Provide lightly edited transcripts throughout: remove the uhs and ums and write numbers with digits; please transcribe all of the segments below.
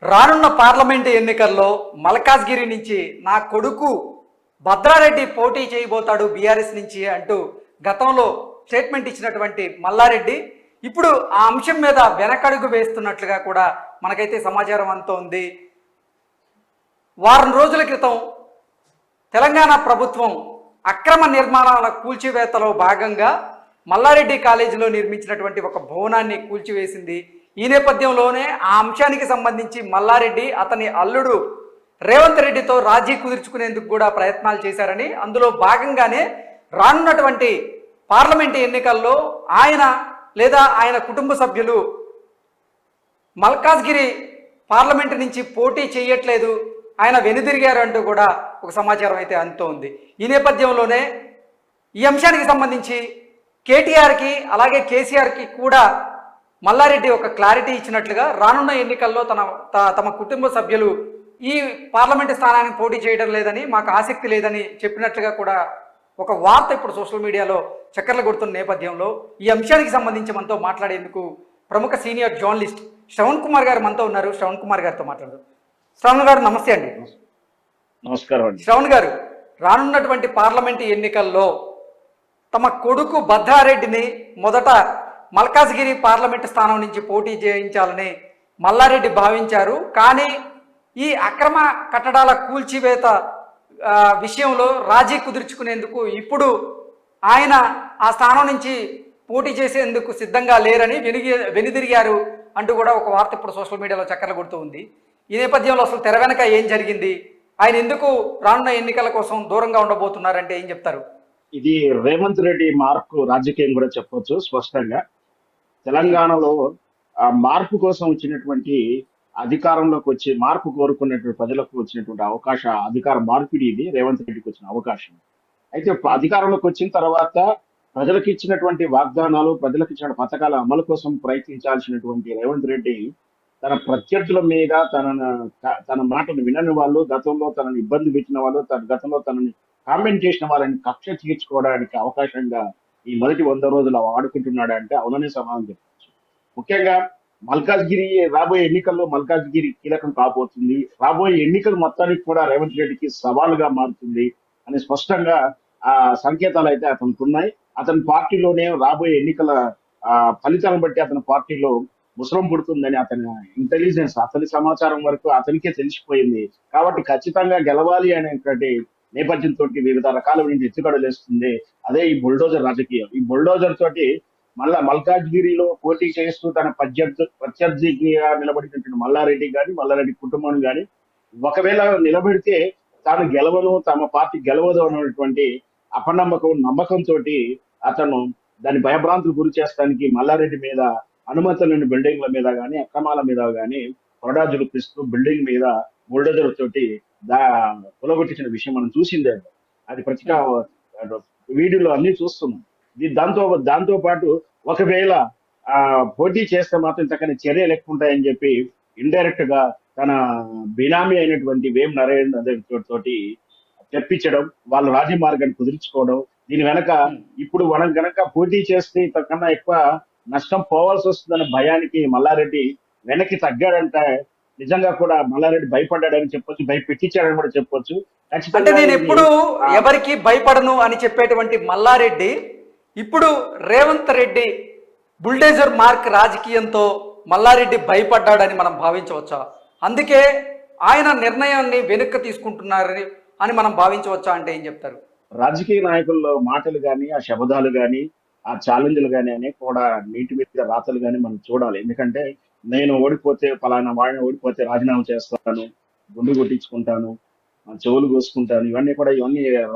రానున్న పార్లమెంటు ఎన్నికల్లో మల్కాజ్గిరి నుంచి నా కొడుకు భద్రారెడ్డి పోటీ చేయబోతాడు బీఆర్ఎస్ నుంచి అంటూ గతంలో స్టేట్మెంట్ ఇచ్చినటువంటి మల్లారెడ్డి ఇప్పుడు ఆ అంశం మీద వెనకడుగు వేస్తున్నట్లుగా కూడా మనకైతే సమాచారం అంతా ఉంది. వారం రోజుల క్రితం తెలంగాణ ప్రభుత్వం అక్రమ నిర్మాణాల కూల్చివేతలో భాగంగా మల్లారెడ్డి కాలేజీలో నిర్మించినటువంటి ఒక భవనాన్ని కూల్చివేసింది. ఈ నేపథ్యంలోనే ఆ అంశానికి సంబంధించి మల్లారెడ్డి అతని అల్లుడు రేవంత్ రెడ్డితో రాజీ కుదుర్చుకునేందుకు కూడా ప్రయత్నాలు చేశారని, అందులో భాగంగానే రానున్నటువంటి పార్లమెంటు ఎన్నికల్లో ఆయన లేదా ఆయన కుటుంబ సభ్యులు మల్కాజ్గిరి పార్లమెంటు నుంచి పోటీ చేయట్లేదు, ఆయన వెనుదిరిగారు అంటూ కూడా ఒక సమాచారం అయితే అందుతూ ఉంది. ఈ నేపథ్యంలోనే ఈ అంశానికి సంబంధించి కేటీఆర్కి అలాగే కేసీఆర్కి కూడా మల్లారెడ్డి ఒక క్లారిటీ ఇచ్చినట్లుగా రానున్న ఎన్నికల్లో తమ కుటుంబ సభ్యులు ఈ పార్లమెంటు స్థానానికి పోటీ చేయడం లేదని, మాకు ఆసక్తి లేదని చెప్పినట్లుగా కూడా ఒక వార్త ఇప్పుడు సోషల్ మీడియాలో చక్కర్లు కొడుతున్న నేపథ్యంలో ఈ అంశానికి సంబంధించి మనతో మాట్లాడేందుకు ప్రముఖ సీనియర్ జర్నలిస్ట్ శ్రవణ్ కుమార్ గారు మనతో ఉన్నారు. శ్రవణ్ కుమార్ గారితో మాట్లాడదాం. శ్రవణ్ గారు నమస్తే అండి. నమస్కారం అండి. శ్రవణ్ గారు, రానున్నటువంటి పార్లమెంటు ఎన్నికల్లో తమ కొడుకు భద్రారెడ్డిని మొదట మల్కాజ్గిరి పార్లమెంటు స్థానం నుంచి పోటీ చేయించాలని మల్లారెడ్డి భావించారు. కానీ ఈ అక్రమ కట్టడాల కూల్చివేత విషయంలో రాజీ కుదుర్చుకునేందుకు ఇప్పుడు ఆయన ఆ స్థానం నుంచి పోటీ చేసేందుకు సిద్ధంగా లేరని వెనుదిరిగారు అంటూ కూడా ఒక వార్త ఇప్పుడు సోషల్ మీడియాలో చక్కర్లు కొడుతూ ఉంది. ఈ నేపథ్యంలో అసలు తెర వెనక ఏం జరిగింది, ఆయన ఎందుకు రానున్న ఎన్నికల కోసం దూరంగా ఉండబోతున్నారంటే ఏం చెప్తారు? ఇది రేవంత్ రెడ్డి మార్పు రాజకీయం కూడా చెప్పొచ్చు. స్పష్టంగా తెలంగాణలో ఆ మార్పు కోసం వచ్చినటువంటి, అధికారంలోకి వచ్చి మార్పు కోరుకున్నటువంటి ప్రజలకు వచ్చినటువంటి అధికార మార్పిడి ఇది రేవంత్ రెడ్డికి వచ్చిన అవకాశం. అయితే అధికారంలోకి వచ్చిన తర్వాత ప్రజలకు ఇచ్చినటువంటి వాగ్దానాలు, ప్రజలకు ఇచ్చిన పథకాల అమలు కోసం ప్రయత్నించాల్సినటువంటి రేవంత్ రెడ్డి తన ప్రత్యర్థుల మీద తన మాటను వినని వాళ్ళు, గతంలో తనను ఇబ్బంది పెట్టిన వాళ్ళు, గతంలో తనని కామెంట్ చేసిన వాళ్ళని కక్ష తీర్చుకోవడానికి అవకాశంగా ఈ మొదటి 100 రోజులు వాడుకుంటున్నాడు అంటే అవుననే సమాధానం చెప్పచ్చు. ముఖ్యంగా మల్కాజ్గిరి రాబోయే ఎన్నికల్లో మల్కాజ్గిరి కీలకం కాబోతుంది. రాబోయే ఎన్నికలు మొత్తానికి కూడా రేవంత్ రెడ్డికి సవాలుగా మారుతుంది అని స్పష్టంగా ఆ సంకేతాలు అయితే అతనికి ఉన్నాయి. అతని పార్టీలోనే రాబోయే ఎన్నికల ఫలితాలను బట్టి అతని పార్టీలో ముసలం పుడుతుందని అతని ఇంటెలిజెన్స్, అతని సమాచారం వరకు అతనికే తెలిసిపోయింది. కాబట్టి ఖచ్చితంగా గెలవాలి అనేటువంటి నేపథ్యంతో వివిధ రకాల నుంచి ఎత్తుగడలేస్తుంది. అదే ఈ బుల్డోజర్ రాజకీయం. ఈ బుల్డోజర్ తోటి మల్కాజ్గిరిలో పోటీ చేస్తూ తన ప్రత్యర్థిగా నిలబడినటువంటి మల్లారెడ్డి కానీ, మల్లారెడ్డి కుటుంబం కానీ ఒకవేళ నిలబెడితే తాను గెలవను, తమ పార్టీ గెలవదు అనేటువంటి నమ్మకంతో అతను దాని భయభ్రాంతులు గురి చేస్తానికి మల్లారెడ్డి మీద అనుమతులను బిల్డింగ్ల మీద కానీ, అక్రమాల మీద కానీ కొరడా జులిపిస్తూ బిల్డింగ్ మీద బుల్డోజర్ తోటి పొలగొట్టించిన విషయం మనం చూసిందే. అది ప్రతిగా వీడియోలో అన్ని చూస్తున్నాం. దాంతో పాటు ఒకవేళ పోటీ చేస్తే మాత్రం ఇంతకన్నా చర్యలు ఎక్కువ ఉంటాయని చెప్పి ఇండైరెక్ట్ గా తన బినామీ అయినటువంటి వేం నరేంద్ర తోటి తెప్పించడం, వాళ్ళు రాజీ మార్గాన్ని కుదుర్చుకోవడం. దీని వెనక ఇప్పుడు మనం గనక పోటీ చేస్తే ఇంతకన్నా ఎక్కువ నష్టం పోవాల్సి వస్తుందనే భయానికి మల్లారెడ్డి వెనక్కి తగ్గాడంటే నిజంగా కూడా మల్లారెడ్డి భయపడ్డాడని చెప్పొచ్చు, భయపెట్టించాడని కూడా చెప్పొచ్చు. అంటే నేను ఎప్పుడు ఎవరికి భయపడను అని చెప్పేటువంటి మల్లారెడ్డి ఇప్పుడు రేవంత్ రెడ్డి బుల్డేజర్ మార్క్ రాజకీయంతో మల్లారెడ్డి భయపడ్డాడని మనం భావించవచ్చా? అందుకే ఆయన నిర్ణయాన్ని వెనుక తీసుకుంటున్నారని అని మనం భావించవచ్చా అంటే ఏం చెప్తారు? రాజకీయ నాయకుల్లో మాటలు కానీ, ఆ శబదాలు కానీ, ఆ ఛాలెంజ్లు కానీ అని కూడా నీటి మీద రాతలు కానీ మనం చూడాలి. ఎందుకంటే నేను ఓడిపోతే పలానా వాడిని ఓడిపోతే రాజీనామా చేస్తాను, గుండు కొట్టించుకుంటాను, చెవులు కోసుకుంటాను, ఇవన్నీ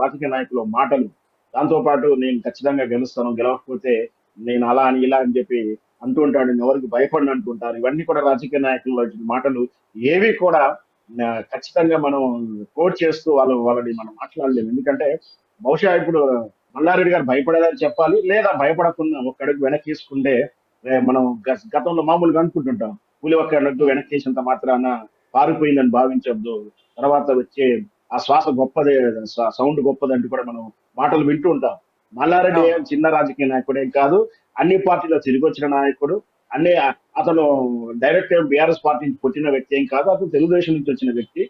రాజకీయ నాయకుల మాటలు. దాంతోపాటు నేను ఖచ్చితంగా గెలుస్తాను, గెలవకపోతే నేను అలా అని ఇలా అని చెప్పి అంటూ ఉంటాడు, ఎవరికి భయపడిన అంటుంటారు. ఇవన్నీ కూడా రాజకీయ నాయకుల మాటలు. ఏవి కూడా ఖచ్చితంగా మనం కోట్ చేస్తూ వాళ్ళని మనం మాట్లాడలేము. ఎందుకంటే బహుశా ఇప్పుడు మల్లారెడ్డి గారు భయపడేదని చెప్పాలి, లేదా భయపడకుండా ఒక్కడికి వెనక్కి తీసుకుంటే మనం గతంలో మామూలుగా అనుకుంటుంటాం, పులి ఒక్క అడుగు వెనక్కి వేసినంత మాత్రాన పారిపోయిందని భావించద్దు, తర్వాత వచ్చే ఆ శ్వాస గొప్పదే, సౌండ్ గొప్పది అంటూ కూడా మనం మాటలు వింటూ ఉంటాం. మల్లారెడ్డి చిన్న రాజకీయ నాయకుడేం కాదు, అన్ని పార్టీలో తిరిగి వచ్చిన నాయకుడు. అన్ని అతను డైరెక్ట్ బీఆర్ఎస్ పార్టీ నుంచి పుట్టిన వ్యక్తి ఏం కాదు, అతను తెలుగుదేశం నుంచి వచ్చిన వ్యక్తి.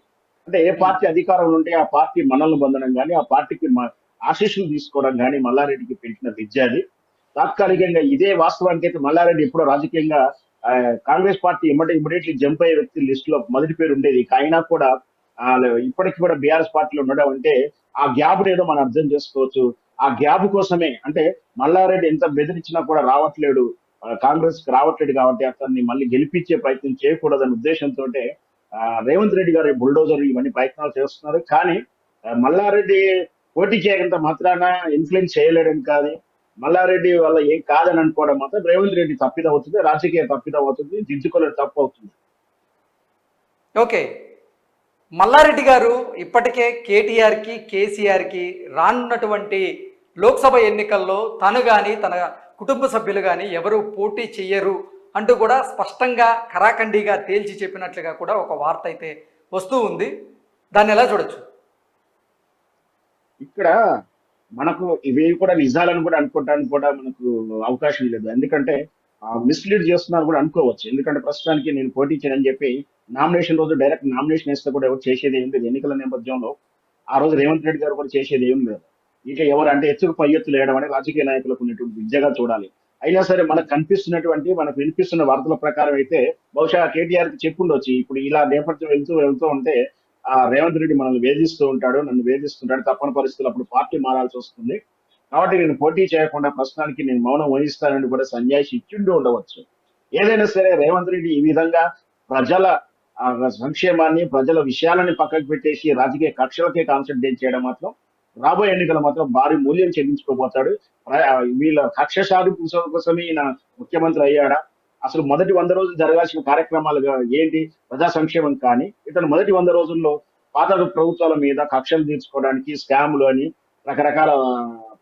అంటే ఏ పార్టీ అధికారంలో ఉంటే ఆ పార్టీ మనల్ని పొందడం కానీ, ఆ పార్టీకి ఆశీస్సులు తీసుకోవడం కానీ మల్లారెడ్డికి పెంచిన విద్య అది. తాత్కాలికంగా ఇదే వాస్తవానికి అయితే మల్లారెడ్డి ఎప్పుడో రాజకీయంగా కాంగ్రెస్ పార్టీ ఇమ్మీడియట్లీ జంప్ అయ్యే వ్యక్తి లిస్ట్ లో మొదటి పేరు ఉండేది. అయినా కూడా ఇప్పటికి కూడా బీఆర్ఎస్ పార్టీలో ఉండడం అంటే ఆ గ్యాప్ ఏదో మనం అర్థం చేసుకోవచ్చు. ఆ గ్యాప్ కోసమే అంటే మల్లారెడ్డి ఎంత బెదిరించినా కూడా రావట్లేడు, కాంగ్రెస్ కి రావట్లేదు కాబట్టి అతన్ని మళ్ళీ గెలిపించే ప్రయత్నం చేయకూడదనే ఉద్దేశంతో రేవంత్ రెడ్డి గారు బుల్డోజర్ ఇవన్నీ ప్రయత్నాలు చేస్తున్నారు. కానీ మల్లారెడ్డి పోటీ చేయడంత మాత్రాన ఇన్ఫ్లుయెన్స్ చేయలేడని కాదు, మల్లారెడ్డి వల్ల ఏం కాదని అనుకోవడం మాత్రం రేవంత్ రెడ్డి తప్పిదం అవుతుంది, రాజకీయ తప్పిదం అవుతుంది, దిద్దుకోలేని తప్పు అవుతుంది. ఓకే, మల్లారెడ్డి గారు ఇప్పటికే కేటీఆర్కి కేసీఆర్కి రానున్నటువంటి లోక్సభ ఎన్నికల్లో తను కానీ తన కుటుంబ సభ్యులు కానీ ఎవరు పోటీ చెయ్యరు అంటూ కూడా స్పష్టంగా ఖరాఖండిగా తేల్చి చెప్పినట్లుగా కూడా ఒక వార్త అయితే వస్తూ ఉంది. దాన్ని ఎలా చూడొచ్చు? ఇక్కడ మనకు ఇవి కూడా నిజాలను కూడా అనుకోవడానికి కూడా మనకు అవకాశం లేదు. ఎందుకంటే మిస్లీడ్ చేస్తున్నారు కూడా అనుకోవచ్చు. ఎందుకంటే ప్రస్తుతానికి నేను పోటీ చేయనని చెప్పి నామినేషన్ రోజు డైరెక్ట్ నామినేషన్ వేస్తే కూడా ఎవరు చేసేది ఏం లేదు. ఎన్నికల నేపథ్యంలో ఆ రోజు రేవంత్ రెడ్డి గారు కూడా చేసేది ఏం లేదు. ఇక ఎవరు అంటే ఎత్తుకు పై ఎత్తులు వేయడం అనేది రాజకీయ నాయకులకు ఉన్నటువంటి విద్యగా చూడాలి. అయినా సరే మనకు కనిపిస్తున్నటువంటి మనకు వినిపిస్తున్న వార్తల ప్రకారం అయితే బహుశా కేటీఆర్ కి చెప్పుండొచ్చు. ఇప్పుడు ఇలా నేపథ్యం వెళ్తూ ఉంటే రేవంత్ రెడ్డి మనల్ని వేధిస్తూ ఉంటాడు, నన్ను వేధిస్తుంటాడు, తప్పని పరిస్థితులు అప్పుడు పార్టీ మారాల్సి వస్తుంది, కాబట్టి నేను పోటీ చేయకుండా ప్రస్తుతానికి నేను మౌనం వహిస్తానని కూడా సంజాయిషి ఇచ్చిండు ఉండవచ్చు. ఏదైనా సరే రేవంత్ రెడ్డి ఈ విధంగా ప్రజల సంక్షేమాన్ని ప్రజల విషయాలని పక్కకు పెట్టేసి రాజకీయ కక్షలకే కాన్సన్ట్రేట్ చేయడం మాత్రం రాబోయే ఎన్నికలు మాత్రం భారీ మూల్యం చెల్లించుకోబోతాడు. వీళ్ళ కక్ష సాధింపు కోసమే ఈయన ముఖ్యమంత్రి అయ్యాడా? అసలు మొదటి 100 రోజులు జరగాల్సిన కార్యక్రమాలు ఏంటి? ప్రజా సంక్షేమం. కానీ ఇతను మొదటి 100 రోజుల్లో పాత ప్రభుత్వాల మీద కక్షలు తీర్చుకోవడానికి స్కాములు అని రకరకాల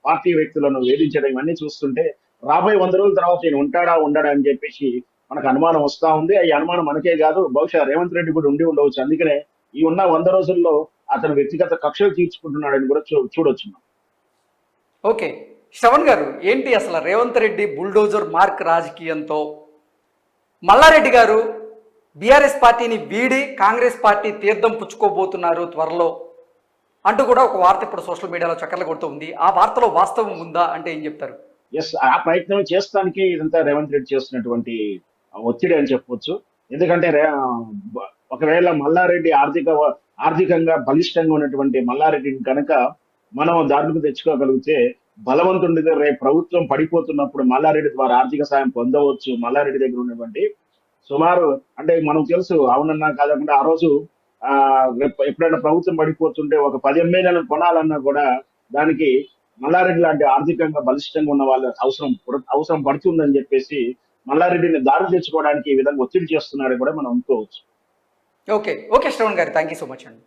పార్టీ వ్యక్తులను వేధించడం ఇవన్నీ చూస్తుంటే రాబోయే 100 రోజుల తర్వాత ఈయన ఉంటాడా ఉండడా అని చెప్పేసి మనకు అనుమానం వస్తా ఉంది. ఈ అనుమానం మనకే కాదు, బహుశా రేవంత్ రెడ్డి కూడా ఉండి ఉండవచ్చు. అందుకనే ఈ ఉన్న 100 రోజుల్లో అతను వ్యక్తిగత కక్షలు తీర్చుకుంటున్నాడని కూడా చూడొచ్చు. ఓకే, శ్రవణ్ గారు, ఏంటి అసలు రేవంత్ రెడ్డి బుల్డోజర్ మార్క్ రాజకీయంతో మల్లారెడ్డి గారు బీఆర్ఎస్ పార్టీని వీడి కాంగ్రెస్ పార్టీ తీర్థం పుచ్చుకోబోతున్నారు త్వరలో అంటూ కూడా ఒక వార్త ఇప్పుడు సోషల్ మీడియాలో చక్కర్లు కొడుతూ ఉంది. ఆ వార్తలో వాస్తవం ఉందా అంటే ఏం చెప్తారు? ఎస్, ఆ ప్రయత్నం చేస్తానికి ఇదంతా రేవంత్ రెడ్డి చేస్తున్నటువంటి ఒత్తిడి అని చెప్పొచ్చు. ఎందుకంటే ఒకవేళ మల్లారెడ్డి ఆర్థికంగా బలిష్టంగా ఉన్నటువంటి మల్లారెడ్డిని కనుక మనం దారులకు తెచ్చుకోగలిగితే బలవంతుండిగా రేపు ప్రభుత్వం పడిపోతున్నప్పుడు మల్లారెడ్డి ద్వారా ఆర్థిక సాయం పొందవచ్చు. మల్లారెడ్డి దగ్గర ఉన్నటువంటి సుమారు అంటే మనకు తెలుసు, అవునన్నా కాదకుండా ఆ రోజు ఎప్పుడైనా ప్రభుత్వం పడిపోతుంటే ఒక 10 ఎమ్మెల్యేలను కొనాలన్నా కూడా దానికి మల్లారెడ్డి లాంటి ఆర్థికంగా బలిష్టంగా ఉన్న వాళ్ళ అవసరం పడుతుందని చెప్పేసి మల్లారెడ్డిని దారి తెచ్చుకోవడానికి ఈ విధంగా ఒత్తిడి చేస్తున్నారని కూడా మనం అనుకోవచ్చు. ఓకే, శ్రవణ్ గారు, థ్యాంక్ యూ సో మచ్ అండి.